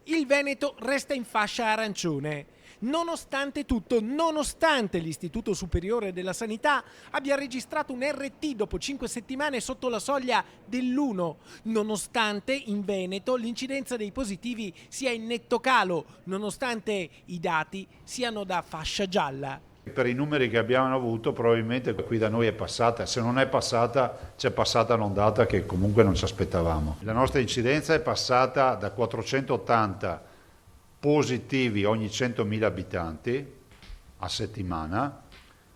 Il Veneto resta in fascia arancione. Nonostante tutto, nonostante l'Istituto Superiore della Sanità abbia registrato un RT dopo 5 settimane sotto la soglia dell'1, nonostante in Veneto l'incidenza dei positivi sia in netto calo, nonostante i dati siano da fascia gialla. Per i numeri che abbiamo avuto probabilmente qui da noi è passata, se non è passata c'è passata l'ondata che comunque non ci aspettavamo. La nostra incidenza è passata da 480 positivi ogni 100.000 abitanti a settimana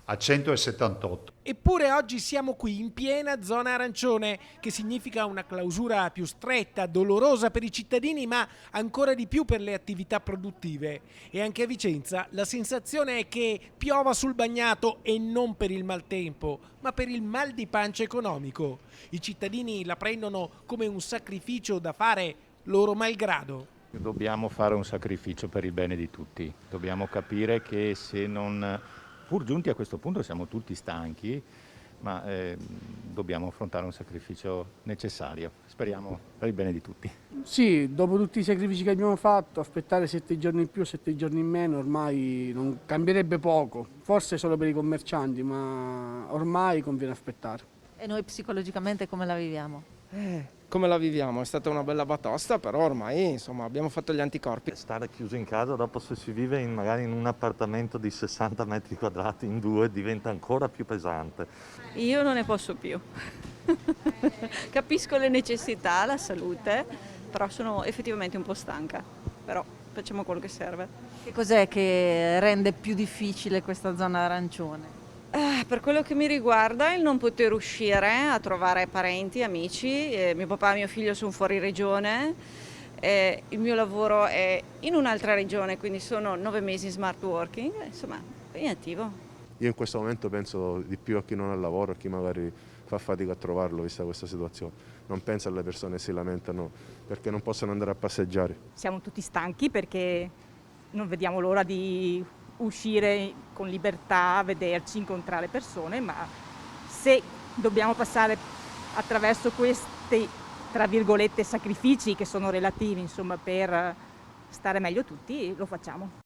a 178. Eppure oggi siamo qui in piena zona arancione, che significa una clausura più stretta, dolorosa per i cittadini, ma ancora di più per le attività produttive. E anche a Vicenza la sensazione è che piova sul bagnato e non per il maltempo, ma per il mal di pancia economico. I cittadini la prendono come un sacrificio da fare loro malgrado. Dobbiamo fare un sacrificio per il bene di tutti. Dobbiamo capire che se non... Pur giunti a questo punto siamo tutti stanchi, ma dobbiamo affrontare un sacrificio necessario. Speriamo per il bene di tutti. Sì, dopo tutti i sacrifici che abbiamo fatto, aspettare 7 giorni in più, 7 giorni in meno, ormai non cambierebbe poco. Forse solo per i commercianti, ma ormai conviene aspettare. E noi psicologicamente come la viviamo? Come la viviamo? È stata una bella batosta, però ormai insomma, abbiamo fatto gli anticorpi. Stare chiuso in casa, dopo se si vive magari in un appartamento di 60 metri quadrati in due diventa ancora più pesante. Io non ne posso più. Capisco le necessità, la salute, però sono effettivamente un po' stanca. Però facciamo quello che serve. Che cos'è che rende più difficile questa zona arancione? Per quello che mi riguarda, il non poter uscire a trovare parenti, amici, mio papà e mio figlio sono fuori regione, il mio lavoro è in un'altra regione, quindi sono 9 mesi in smart working, insomma, impegnativo. Io in questo momento penso di più a chi non ha lavoro, a chi magari fa fatica a trovarlo vista questa situazione. Non penso alle persone che si lamentano perché non possono andare a passeggiare. Siamo tutti stanchi perché non vediamo l'ora di uscire con libertà, vederci, incontrare persone, ma se dobbiamo passare attraverso questi, tra virgolette, sacrifici che sono relativi, insomma, per stare meglio tutti, lo facciamo.